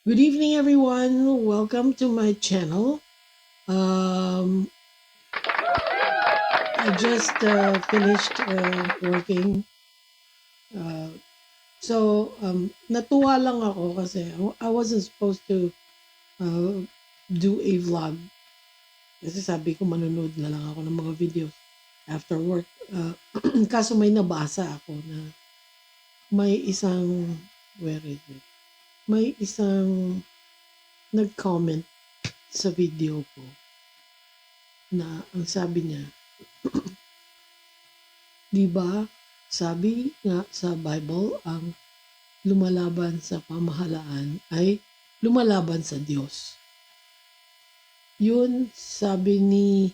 Good evening, everyone. Welcome to my channel. Um, I just finished working. Uh, Natuwa lang ako kasi I wasn't supposed to uh, do a vlog. Kasi sabi ko manonood na lang ako ng mga videos after work. Kaso may nabasa ako na may isang, where is it? May isang nag-comment sa video ko na ang sabi niya, di ba, sabi nga sa Bible, ang lumalaban sa pamahalaan ay lumalaban sa Diyos. Yun, sabi ni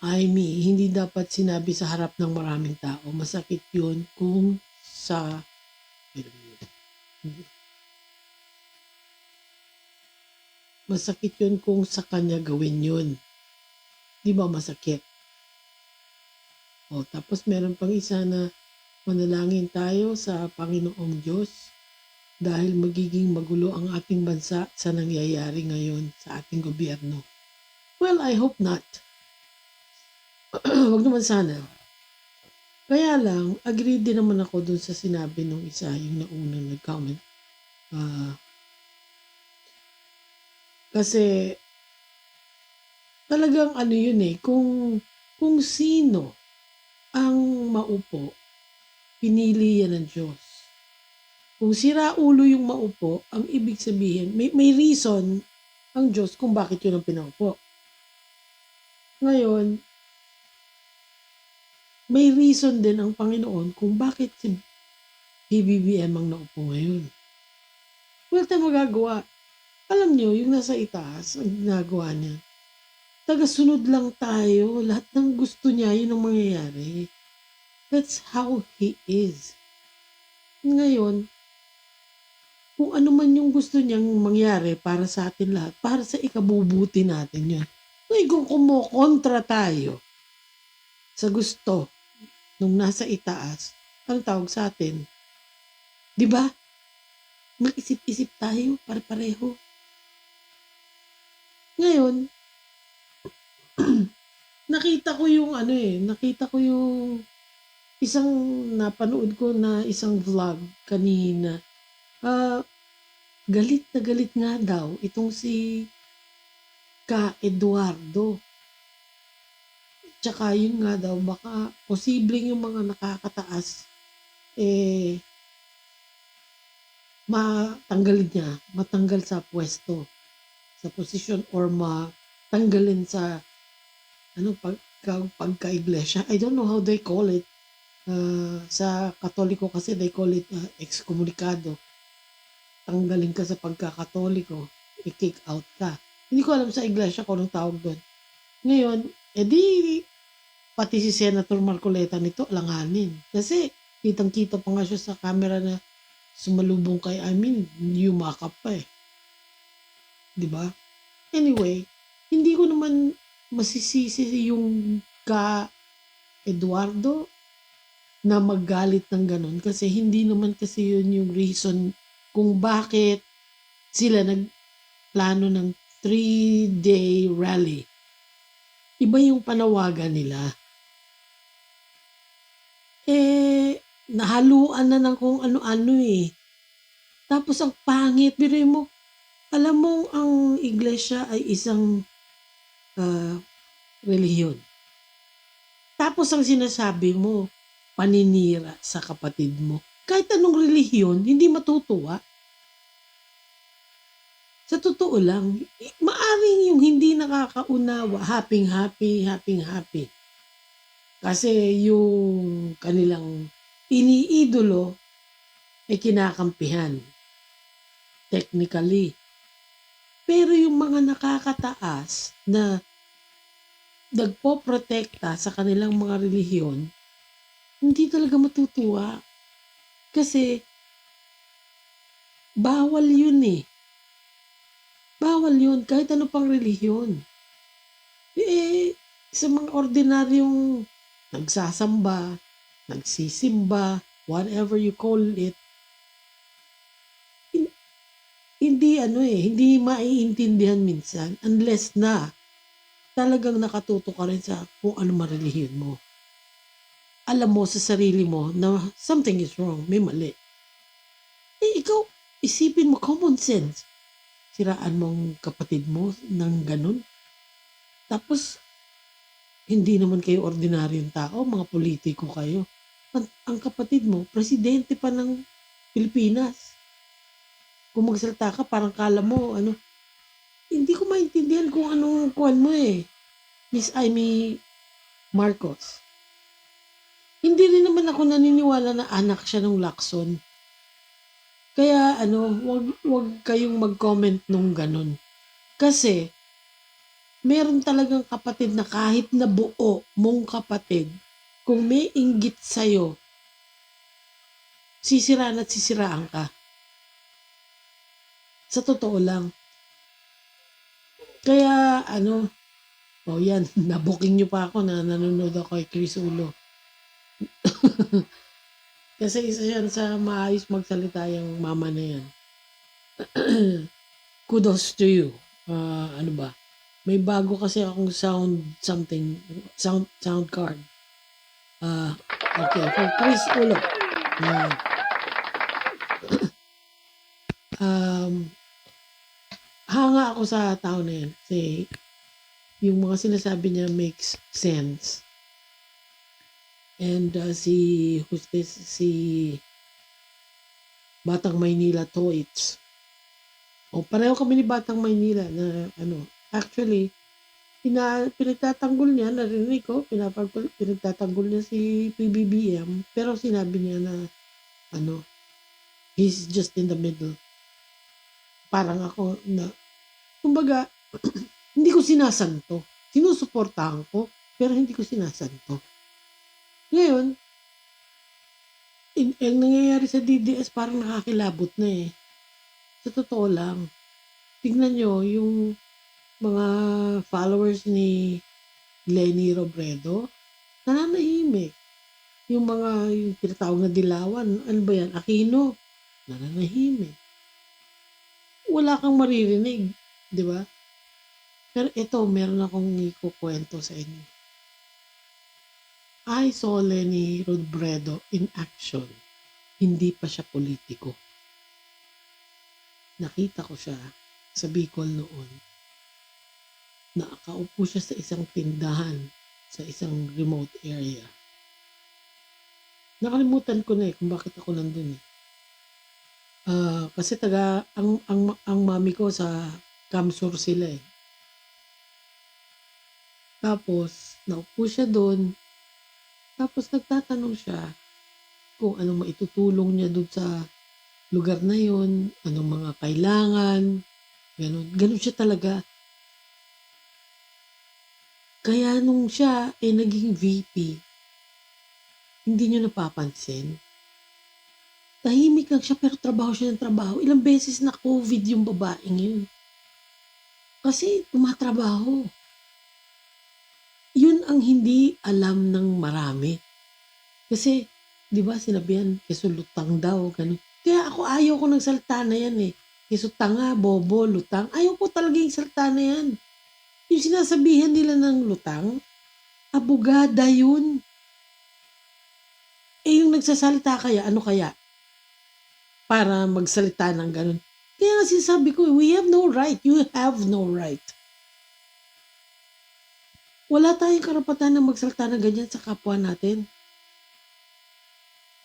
Amy, hindi dapat sinabi sa harap ng maraming tao. Masakit yun kung sa... Masakit yun kung sa kanya gawin yun. Di ba masakit? O, tapos meron pang isa na manalangin tayo sa Panginoong Diyos dahil magiging magulo ang ating bansa sa nangyayari ngayon sa ating gobyerno. Well, I hope not. Wag naman sana. Kaya lang, agree din naman ako dun sa sinabi nung isa, yung naunang nag-comment. Kasi talagang ano yun kung sino ang maupo, pinili yan ng Diyos. Kung sira ulo yung maupo, ang ibig sabihin, may reason ang Diyos kung bakit yun ang pinaupo. Ngayon, may reason din ang Panginoon kung bakit si PBBM ang naupo ngayon. Wala tayong magagawa. Alam nyo, yung nasa itaas, ang ginagawa niya, tagasunod lang tayo. Lahat ng gusto niya, yun ang mangyayari. That's how He is. Ngayon, kung ano man yung gusto niyang mangyari para sa atin lahat, para sa ikabubuti natin yun. Ngayon, kung kumukontra tayo sa gusto nung nasa itaas, ang tawag sa atin, di ba? Mag-isip-isip tayo, pare-pareho. Ngayon, nakita ko yung isang napanood ko na isang vlog kanina. Galit na galit nga daw itong si Ka Eduardo. Tsaka yun nga daw, baka posibleng yung mga nakakataas, matanggal sa pwesto, sa posisyon, or matanggalin sa pagka-iglesia. I don't know how they call it. Sa Katoliko kasi they call it excommunicado. Tanggalin ka sa pagka-Katoliko, i-kick out ka. Hindi ko alam sa iglesia kung anong tawag doon. Ngayon, pati si Senator Marcoleta nito alanganin. Kasi kitang-kita pa nga siya sa camera na sumalubong kay yumakap pa eh. 'Di ba? Anyway, hindi ko naman masisisi yung Ka Eduardo na magalit ng ganun kasi hindi naman kasi yun yung reason kung bakit sila nagplano ng 3-day rally. Iba yung panawagan nila. Nahaluan na ng kung ano-ano eh. Tapos ang pangit, biruin mo, alam mo ang iglesia ay isang relihiyon. Tapos ang sinasabi mo, paninira sa kapatid mo. Kahit anong relihiyon, hindi matutuwa. Sa totoo lang, maaring yung hindi nakakaunawa, happy. Kasi yung kanilang iniidolo ay kinakampihan. Technically. Pero yung mga nakakataas na nagpoprotekta sa kanilang mga relihiyon, hindi talaga matutuwa. Kasi bawal yun eh. Bawal yun kahit ano pang relihiyon. Sa mga ordinaryong nagsasamba, nagsisimba, whatever you call it, hindi maiintindihan minsan unless na talagang nakatuto ka rin sa kung ano man relihiyon mo. Alam mo sa sarili mo na something is wrong, may mali. Ikaw, isipin mo common sense. Siraan mo ang kapatid mo ng ganun. Tapos, hindi naman kayo ordinaryong tao, mga politiko kayo. Ang kapatid mo, presidente pa ng Pilipinas. Kung magsalita ka, parang kala mo, hindi ko maintindihan kung anong kuwan mo eh. Miss Amy Marcos. Hindi rin naman ako naniniwala na anak siya ng Lacson. Kaya wag kayong mag-comment nung ganun. Kasi, meron talagang kapatid na kahit na buo mong kapatid, kung may inggit sa'yo, sisiraan at sisiraan ka. Sa totoo lang. Kaya, yan, nabuking nyo pa ako na nanonood ako kay Chris Ulo. Kasi isa yan sa maayos magsalita yung mama na yan. Kudos to you. Ano ba? May bago kasi akong sound card. Okay, for Chris Ulo. Hanga ako sa tao na yan. Kasi yung mga sinasabi niya makes sense. And who's this? Si Batang Maynila Toits. Pareho kami ni Batang Maynila na actually, pinagtatanggol niya, narinig ko, pinagtatanggol niya si PBBM, pero sinabi niya na, he's just in the middle. Parang ako na, kumbaga, hindi ko sinasanto. Sinusuportahan ko, pero hindi ko sinasanto. Ngayon, ang nangyayari sa DDS parang nakakilabot na eh. Sa totoo lang, tignan nyo yung mga followers ni Leni Robredo, nananahimik. Yung tinatawag na dilawan, ano ba yan? Aquino, nananahimik. Wala kang maririnig, di ba? Pero ito, meron akong ikukwento sa inyo. I saw Leni Robredo in action. Hindi pa siya politiko. Nakita ko siya sa Bicol noon. Nakaupo siya sa isang tindahan sa isang remote area. Nakalimutan ko na kung bakit ako nandun eh. Kasi ang mami ko sa Kamsur sila eh. Tapos, naupo siya doon. Tapos nagtatanong siya kung anong maitutulong niya doon sa lugar na yon, anong mga kailangan, ganun siya talaga. Kaya nung siya naging VP, hindi niyo napapansin. Tahimik lang siya pero trabaho siya ng trabaho. Ilang beses na COVID yung babaeng yun. Kasi tumatrabaho. Yun ang hindi alam ng marami. Kasi, di ba sinabihan, kesulutang daw, ganun. Kaya ayaw ko ng salta na yan eh. Kesutanga, bobo, lutang. Ayaw ko talaga yung salta na yan. Yung sinasabihan nila ng lutang, abogada yun. Yung nagsasalita kaya, ano kaya? Para magsalita ng ganun. Kaya nga sinasabi ko, we have no right. You have no right. Wala tayong karapatan na magsalita ng ganyan sa kapwa natin.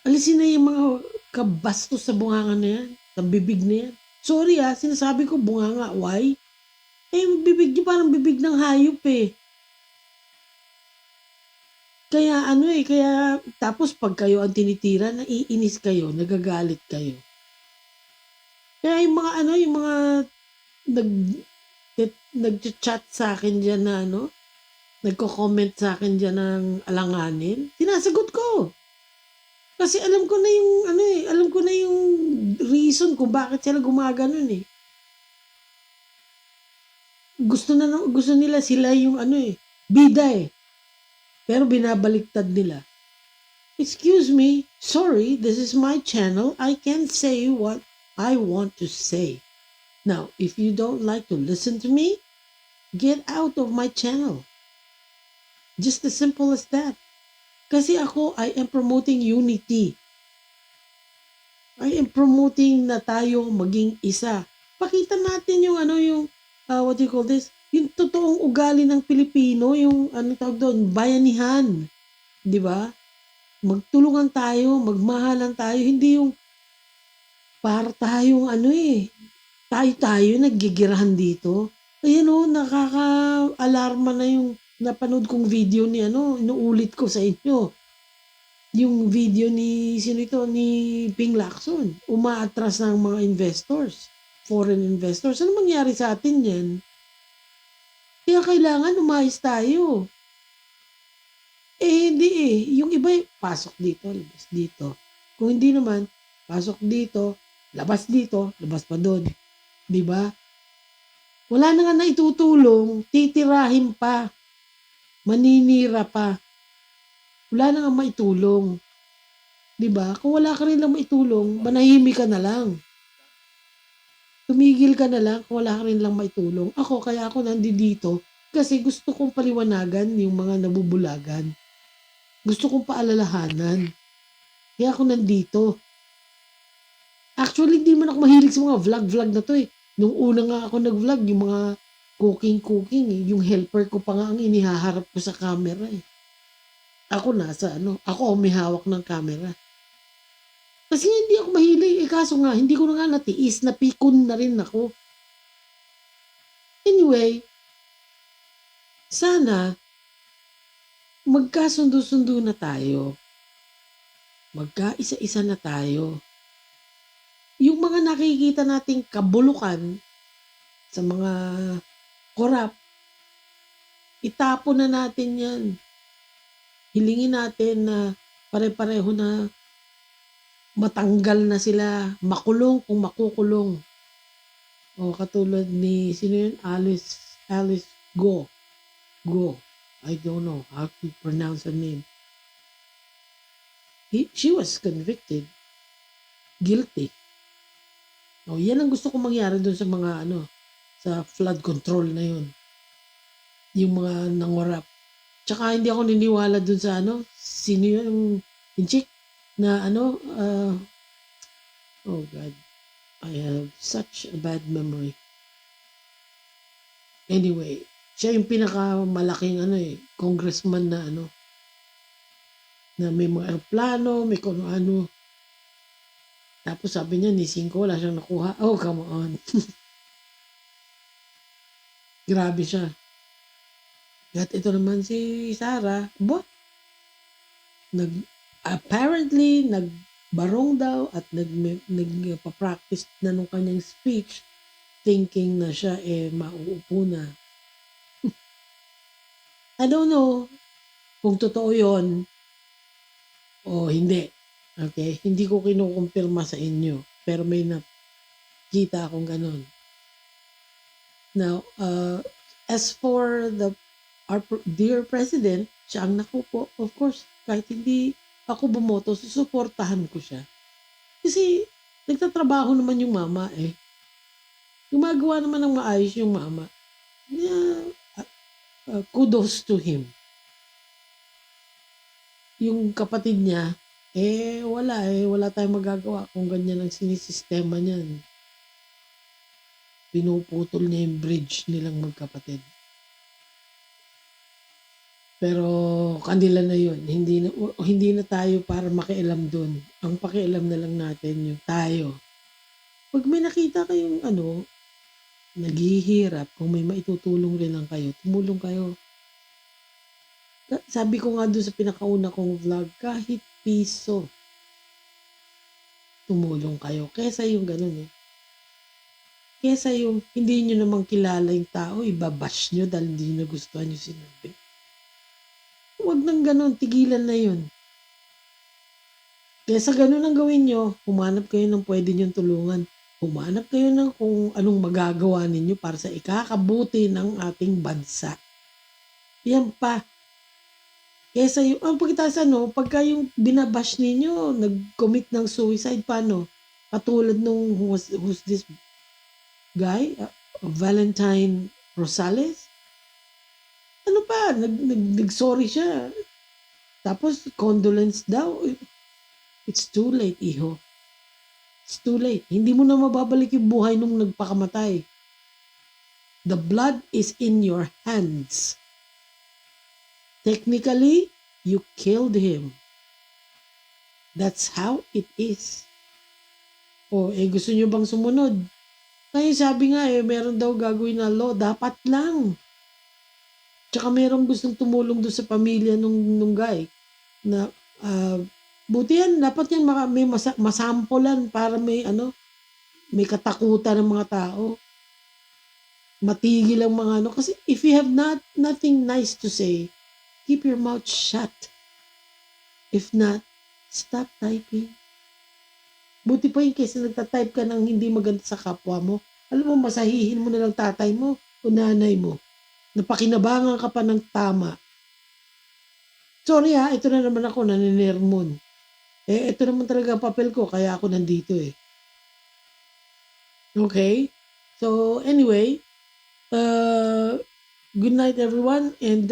Alisin na yung mga kabastos sa bunganga na yan, sa bibig na yan. Sorry sinasabi ko bunganga. Why? Bibig niyo parang bibig ng hayop eh. Kaya kaya tapos pag kayo ang tinitira, naiinis kayo, nagagalit kayo. Kaya yung mga nag-chat sa akin diyan na nagko-comment sa akin diyan ng alanganin, sinasagot ko. Kasi alam ko na yung alam ko na yung reason kung bakit sila gumaganon eh. Gusto nila sila yung bida eh. Pero binabaliktad nila. Excuse me, sorry, this is my channel. I can't say what I want to say. Now, if you don't like to listen to me, get out of my channel. Just as simple as that. Kasi ako, I am promoting unity. I am promoting na tayo maging isa. Pakita natin yung what do you call this? Yung totoong ugali ng Pilipino, yung tawag doon, bayanihan. Di ba? Magtulungan tayo, magmahalan tayo, hindi yung para tayong tayo-tayo naggigirahan dito. Ayan nakaka-alarma na yung napanood kong video ni inuulit ko sa inyo. Yung video ni Ping Lacson. Umaatras ng mga investors, foreign investors. Ano mangyari sa atin yan? Kaya kailangan umayos tayo. Hindi Yung iba, pasok dito, labas dito. Kung hindi naman, pasok dito, labas pa doon. Di ba? Wala na nga naitutulong, titirahin pa. Maninira pa. Wala na nga maitulong. Di ba? Kung wala ka rin lang maitulong, manahimik ka na lang. Tumigil ka na lang kung wala ka rin lang maitulong. Kaya ako nandito kasi gusto kong paliwanagan yung mga nabubulagan. Gusto kong paalalahanan. Kaya ako nandito. Actually, hindi man ako mahilig sa mga vlog na to eh. Nung una nga ako nag-vlog, yung mga cooking eh. Yung helper ko pa nga ang inihaharap ko sa camera eh. Ako may hawak ng camera. Kasi hindi ako mahilig. Kaso nga, hindi ko na nga natiis. Napikon na rin ako. Anyway, sana magkasundo-sundo na tayo. Magkaisa-isa na tayo. Yung mga nakikita nating kabulukan sa mga korap, itapon na natin yan. Hilingin natin na pare-pareho na matanggal na sila, makulong kung makukulong. Katulad ni, sino yun? Alice Go. I don't know how to pronounce her name. She was convicted. Guilty. Yan ang gusto kong mangyari doon sa mga sa flood control na yun. Yung mga nangwarap. Tsaka hindi ako niniwala doon sa sino yung chick na oh God, I have such a bad memory. Anyway, siya yung pinakamalaking congressman na na may mga aeroplano, may kung ano. Tapos sabi niya, ni 5 wala siyang nakuha. Oh, come on. Grabe siya. At ito naman si Sarah, apparently, nagbarong daw at nagpa-practice na nung kanyang speech thinking na siya mauupo na. I don't know kung totoo yon o hindi. Okay? Hindi ko kinukumpirma sa inyo. Pero may nakita akong ganun. Now, as for our dear President, siya ang nakupo. Of course, kahit hindi ako bumoto, susuportahan ko siya. Kasi, nagtatrabaho naman yung mama eh. Gumagawa naman ng maayos yung mama. Kudos to him. Yung kapatid niya, wala tayong magagawa kung ganyan ang sinisistema niyan. Pinuputol niya yung bridge nilang magkapatid. Pero kanila na yun. Hindi na tayo para makialam dun. Ang pakialam na lang natin yung tayo. Pag may nakita kayong naghihirap, kung may maitutulong rin lang kayo, tumulong kayo. Sabi ko nga doon sa pinakauna kong vlog, kahit piso, tumulong kayo. Kesa yung ganun eh. Kesa yung hindi nyo namang kilala yung tao, ibabash nyo dahil hindi nyo nagustuhan yung sinabi. Huwag nang ganun, tigilan na yun. Kesa ganun ang gawin nyo, humanap kayo ng pwede nyong tulungan. Humanap kayo ng kung anong magagawa ninyo para sa ikakabuti ng ating bansa. Yan pa. Kesa yung, pagka yung binabash ninyo, nag-commit ng suicide, paano? Katulad nung who's this guy, Valentine Rosales. Ano pa, nag-sorry siya. Tapos, condolence daw. It's too late, iho. It's too late. Hindi mo na mababalik yung buhay nung nagpakamatay. The blood is in your hands. Technically, you killed him. That's how it is. O, gusto nyo bang sumunod? Kaya sabi nga meron daw gagawin na law. Dapat lang. Tsaka merong gustong tumulong doon sa pamilya nung guy. Na, buti yan, dapat yan may masampulan para may katakutan ng mga tao. Matigil ang mga Kasi if you have nothing nice to say, keep your mouth shut. If not, stop typing. Buti pa yung case na nagtatype ka ng hindi maganda sa kapwa mo. Alam mo, masahihin mo na lang tatay mo o nanay mo. Napakinabangan ka pa ng tama. Sorry ito na naman ako, naninermon. Ito naman talaga ang papel ko, kaya ako nandito Okay? So, anyway, good night everyone and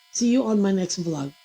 see you on my next vlog.